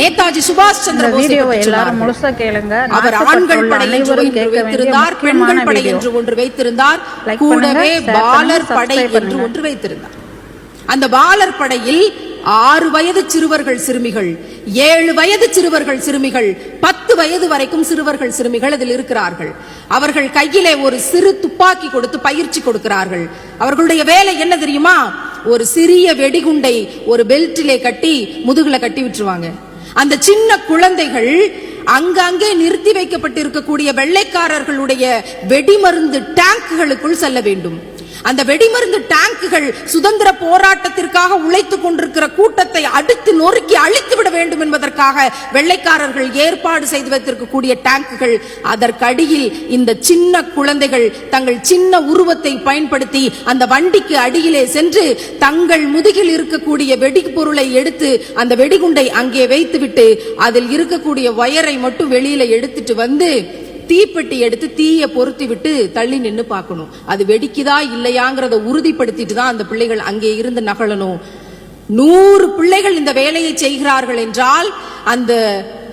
நேதாஜி சுபாஷ் சந்திர போஸ் அவர் ஆண்கள் படை என்று வைத்திருந்தார், பெண்கள் படை என்று ஒன்று வைத்திருந்தார், கூடவே பாலர் படை என்று ஒன்று வைத்திருந்தார். அந்த பாலர் படையில் 6 வயது சிறுவர்கள் சிறுமிகள், 7 வயது சிறுவர்கள் சிறுமிகள், 10 வயது வரைக்கும் சிறுவர்கள் சிறுமிகள் அதில் இருக்கிறார்கள். அவர்கள் கையிலே ஒரு சிறு துப்பாக்கி கொடுத்து பயிற்சி கொடுக்கிறார்கள். அவர்களுடைய வேலை என்ன தெரியுமா? ஒரு சிறிய வெடிகுண்டை ஒரு பெல்ட்டிலே கட்டி முதுகுல கட்டி விட்டுருவாங்க. அந்த சின்ன குழந்தைகள் அங்கங்கே நிறுத்தி வைக்கப்பட்டிருக்கக்கூடிய வெள்ளைக்காரர்களுடைய வெடிமருந்து டேங்குகளுக்குள் செல்ல வேண்டும். அந்த வெடிமருந்து டேங்குகள் சுதந்திர போராட்டத்திற்காக உழைத்துக் கொண்டிருக்கிற கூட்டத்தை அடித்து நொறுக்கி அழித்து விட வேண்டும் என்பதற்காக வெள்ளைக்காரர்கள் ஏற்பாடு செய்து வைத்திருக்கக்கூடிய டேங்குகள். அதற்கடியில் இந்த சின்ன குழந்தைகள் தங்கள் சின்ன உருவத்தை பயன்படுத்தி அந்த வண்டிக்கு அடியிலே சென்று தங்கள் முதுகில் இருக்கக்கூடிய வெடிபொருளை எடுத்து அந்த வெடிகுண்டை அங்கே வைத்துவிட்டு அதில் இருக்கக்கூடிய வயரை மட்டும் வெளியில எடுத்துட்டு வந்து தீப்பெட்டி எடுத்து தீய பொருத்தி விட்டு தள்ளி நின்று பார்க்கணும். அது வெடிக்குதா இல்லையாங்கிறத உறுதிப்படுத்திட்டு தான் அந்த பிள்ளைகள் அங்கே இருந்து நகலணும். 100 பிள்ளைகள் இந்த வேலையை செய்கிறார்கள் என்றால் அந்த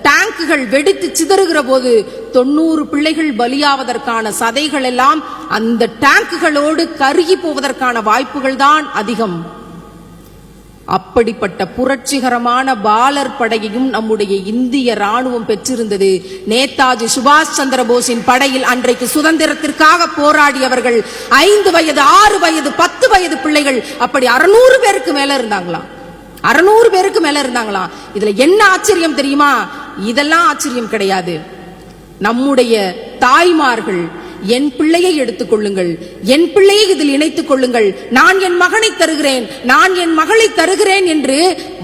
டேங்குகள் வெடித்து சிதறுகிற போது 90 பிள்ளைகள் பலியாவதற்கான சதைகள் எல்லாம் அந்த டேங்குகளோடு கருகி போவதற்கான வாய்ப்புகள் தான் அதிகம். அப்படிப்பட்ட புரட்சிகரமான பாலர் படையையும் நம்முடைய இந்திய ராணுவம் பெற்றிருந்தது. நேதாஜி சுபாஷ் சந்திர போஸின் படையில் அன்றைக்கு சுதந்திரத்திற்காக போராடியவர்கள் 5 வயது 6 வயது 10 வயது பிள்ளைகள் அப்படி 600 பேருக்கு மேல இருந்தாங்களாம். 600 பேருக்கு மேல இருந்தாங்களாம். இதுல என்ன ஆச்சரியம் தெரியுமா? இதெல்லாம் ஆச்சரியம் கிடையாது. நம்முடைய தாய்மார்கள் என் பிள்ளையை எடுத்துக் கொள்ளுங்கள், என் பிள்ளையை இதில் இணைத்துக் கொள்ளுங்கள், நான் என் மகனை தருகிறேன், நான் என் மகளை தருகிறேன் என்று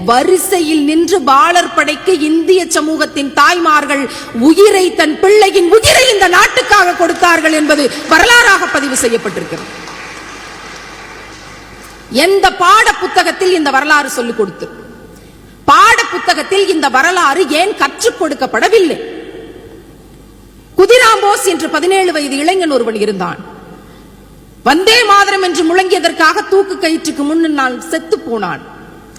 வரிசையில் நின்று பாலர் படைக்கு இந்திய சமூகத்தின் தாய்மார்கள் உயிரை, தன் பிள்ளையின் உயிரை இந்த நாட்டுக்காக கொடுத்தார்கள் என்பது வரலாறாக பதிவு செய்யப்பட்டிருக்கிறது. எந்த பாட புத்தகத்தில் இந்த வரலாறு சொல்லிக் கொடுத்து? பாட புத்தகத்தில் இந்த வரலாறு ஏன் கற்றுக் கொடுக்கப்படவில்லை? குதிராம் போஸ் என்று 17 வயது இளைஞன் ஒருவன் இருந்தான். வந்தே மாதரம் என்று முழங்கியதற்காக தூக்கு கயிற்றுக்கு முன்னால் செத்து போனான்.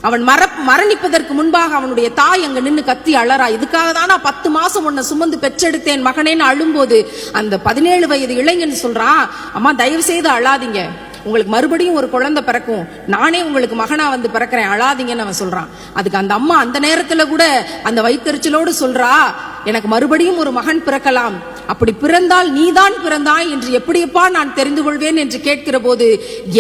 அவன் மரணிப்பதற்கு முன்பாக அவனுடைய தாய் அங்க நின்று கத்தி அழறா. இதுக்காக தான் நான் 10 மாசம் உன்னை சுமந்து பெற்றெடுத்தேன் மகனேன்னு அழும்போது அந்த 17 வயது இளைஞன் சொல்றான், அம்மா தயவு செய்து அழாதீங்க, உங்களுக்கு மறுபடியும் ஒரு குழந்தை பிறக்கும், நானே உங்களுக்கு மகனா வந்து பிறக்கிறேன், அழாதீங்கன்னு அவன் சொல்றான். அதுக்கு அந்த அம்மா அந்த நேரத்துல கூட அந்த வயிற்றெரிச்சலோடு சொல்றா, எனக்கு மறுபடியும் ஒரு மகன் பிறக்கலாம், அப்படி பிறந்தால் நீதான் பிறந்தாய் என்று எப்படியப்பா நான் தெரிந்து கொள்வேன் என்று கேட்கிற போது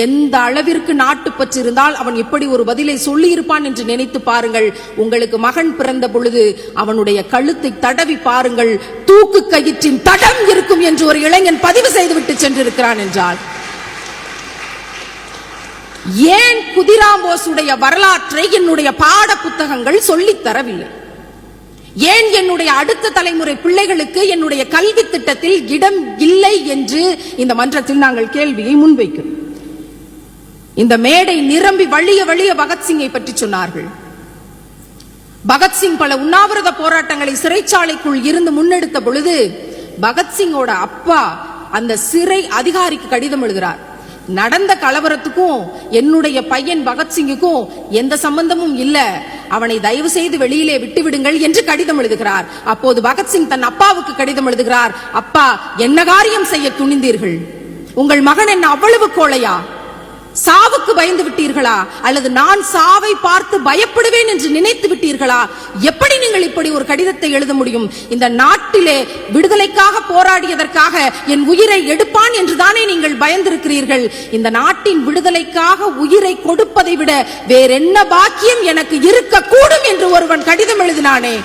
எந்த அளவிற்கு நாட்டுப்பற்று இருந்தால் அவன் இப்படி ஒரு பதிலை சொல்லி இருப்பான் என்று நினைத்து பாருங்கள். உங்களுக்கு மகன் பிறந்த பொழுது அவனுடைய கழுத்தை தடவி பாருங்கள், தூக்கு கயிற்றின் தடம் இருக்கும் என்று ஒரு இளைஞன் பதிவு செய்துவிட்டு சென்றிருக்கிறான் என்றால் ஏன் குதிராம் போஸுடைய வரலாற்றை என்னுடைய பாட புத்தகங்கள் சொல்லித் தரவில்லை? ஏன் என்னுடைய அடுத்த தலைமுறை பிள்ளைகளுக்கு என்னுடைய கல்வி திட்டத்தில் இடம் இல்லை என்று இந்த மன்றத்தில் நாங்கள் கேள்வியை முன்வைக்கிறோம். இந்த மேடை நிரம்பி வழிய வழிய பகத்சிங்கை பற்றி சொன்னார்கள். பகத்சிங் பல உண்ணாவிரத போராட்டங்களை சிறைச்சாலைக்குள் இருந்து முன்னெடுத்த பொழுது பகத்சிங்கோட அப்பா அந்த சிறை அதிகாரிக்கு கடிதம் எழுதுகிறார். நடந்த கலவரத்துக்கும் என்னுடைய பையன் பகத்சிங்குக்கும் எந்த சம்பந்தமும் இல்ல, அவனை தயவு செய்து வெளியிலே விட்டு விடுங்கள் என்று கடிதம் எழுதுகிறார். அப்போது பகத்சிங் தன் அப்பாவுக்கு கடிதம் எழுதுகிறார், அப்பா என்ன காரியம் செய்ய துணிந்தீர்கள்? உங்கள் மகன் என்ன அவ்வளவு கோழையா? சாவுக்கு பயந்து விட்டீர்களா? அல்லது நான் சாவை பார்த்து பயப்படுவேன் என்று நினைத்து விட்டீர்களா? எப்படி நீங்கள் இப்படி ஒரு கடிதத்தை எழுத முடியும்? இந்த நாட்டிலே விடுதலைக்காக போராடியதற்காக என் உயிரை எடுப்பான் என்று தானே நீங்கள் பயந்திருக்கிறீர்கள். இந்த நாட்டின் விடுதலைக்காக உயிரை கொடுப்பதை விட வேறென்ன பாக்கியம் எனக்கு இருக்கக்கூடும் என்று ஒருவன் கடிதம் எழுதினானே.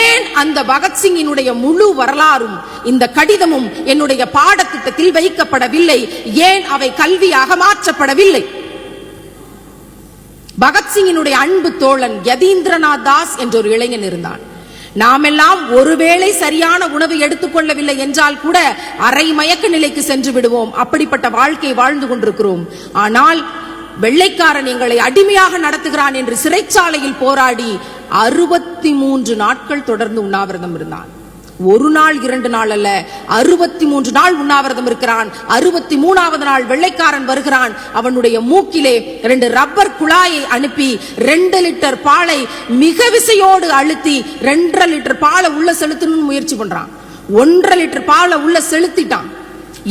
ஏன் அந்த பகத்சிங்கினுடைய முழு வரலாறும் இந்த கடிதமும் என்னுடைய பாடத்திட்டத்தில் வைக்கப்படவில்லை? ஏன் அவை கல்வியாக மாற்றப்படவில்லை? பகத்சிங்கினுடைய அன்பு தோழன் யதீந்திரநாத் தாஸ் என்ற ஒரு இளைஞன் இருந்தான். நாமெல்லாம் ஒருவேளை சரியான உணவு எடுத்துக்கொள்ளவில்லை என்றால் கூட அரை மயக்க நிலைக்கு சென்று விடுவோம். அப்படிப்பட்ட வாழ்க்கை வாழ்ந்து கொண்டிருக்கிறோம். ஆனால் வெள்ளைக்காரன் எங்களை அடிமையாக நடத்துகிறான் என்று சிறைச்சாலையில் போராடி 63 நாட்கள் தொடர்ந்து உண்ணாவிரதம் இருந்தான். ஒரு நாள் 2 நாள் அல்ல, 63 நாள் உண்ணாவிரதம் இருக்கிறான். 63வது நாள் வெள்ளைக்காரன் வருகிறான். அவனுடைய மூக்கிலே 2 ரப்பர் குழாயை அனுப்பி 2 லிட்டர் பாலை மிக விசையோடு அழுத்தி 2.5 லிட்டர் பாலை உள்ள செலுத்தணும்னு முயற்சி பண்றான். 1.5 லிட்டர் பாலை உள்ள செலுத்திட்டான்.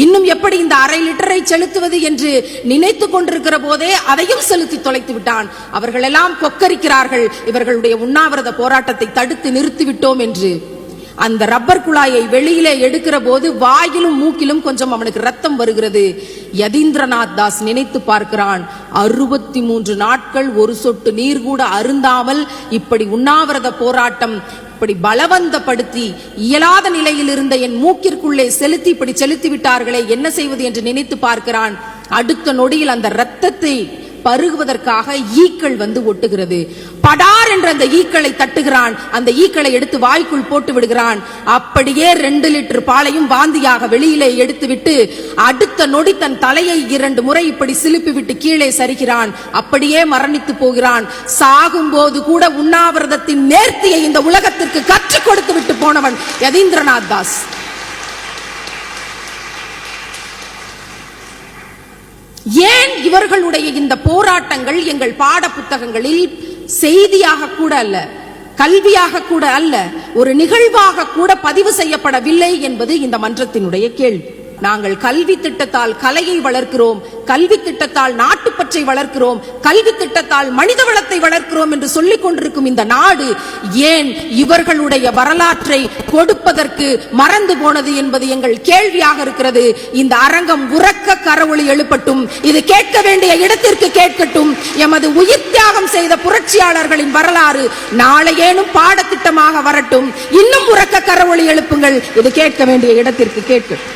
இன்னும் எப்படி இந்த 1/2 லிட்டரை செலுத்துவது என்று நினைத்து கொண்டிருக்கிற போதே அதையும் செலுத்தி தொலைத்து விட்டான். அவர்கள் எல்லாம் கொக்கரிக்கிறார்கள், இவர்களுடைய உண்ணாவிரத போராட்டத்தை தடுத்து நிறுத்திவிட்டோம் என்று. அந்த ரப்பர் குழாயை வெளியிலே எடுக்கிற போது வாயிலும் மூக்கிலும் கொஞ்சம் அவனுக்கு ரத்தம் வருகிறது. யதீந்திரநாத் தாஸ் நினைத்து பார்க்கிறான், 63 நாட்கள் ஒரு சொட்டு நீர் கூட அருந்தாமல் இப்படி உண்ணாவிரத போராட்டம் இப்படி பலவந்தப்படுத்தி இயலாத நிலையில் இருந்த என் மூக்கிற்குள்ளே செலுத்தி இப்படி செலுத்தி விட்டார்களே, என்ன செய்வது என்று நினைத்து பார்க்கிறான். அடுத்த நொடியில் அந்த ரத்தத்தை பருகுவதற்காக ஈக்கள் வந்து ஒட்டுகிறது. படார் என்ற அந்த ஈக்களை தட்டுகிறான். அந்த ஈக்களை எடுத்து வாய்க்குள் போட்டு விடுகிறான். அப்படியே 2 லிட்டர் பாலையும் வாந்தியாக வெளியிலே எடுத்துவிட்டு அடுத்த நொடி தன் தலையை 2 முறை இப்படி சிலுப்பி விட்டு கீழே சரிகிறான். அப்படியே மரணித்து போகிறான். சாகும் போது கூட உண்ணாவிரதத்தின் நேர்த்தியை இந்த உலகத்திற்கு கற்றுக் கொடுத்து விட்டு போனவன் யதீந்திரநாத் தாஸ். ஏன் இவர்களுடைய இந்த போராட்டங்கள் எங்கள் பாட புத்தகங்களில் செய்தியாக கூட அல்ல, கல்வியாக கூட அல்ல, ஒரு நிகழ்வாக கூட பதிவு செய்யப்படவில்லை என்பது இந்த மன்றத்தினுடைய கேள்வி. நாங்கள் கல்வி திட்டத்தால் கலையை வளர்க்கிறோம், கல்வி திட்டத்தால் நாட்டுப்பற்றை வளர்க்கிறோம், கல்வி திட்டத்தால் மனித வளத்தை வளர்க்கிறோம் என்று சொல்லிக் கொண்டிருக்கும் இந்த நாடு ஏன் இவர்களுடைய வரலாற்றை கொடுப்பதற்கு மறந்து போனது என்பது எங்கள் கேள்வியாக இருக்கிறது. இந்த அரங்கம் உரக்க கரவொலி எழுப்பட்டும், இது கேட்க வேண்டிய இடத்திற்கு கேட்கட்டும். எமது உயிர் தியாகம் செய்த புரட்சியாளர்களின் வரலாறு நாளையேனும் பாடத்திட்டமாக வரட்டும். இன்னும் உரக்க கரவொலி எழுப்புங்கள், இது கேட்க வேண்டிய இடத்திற்கு கேட்கட்டும்.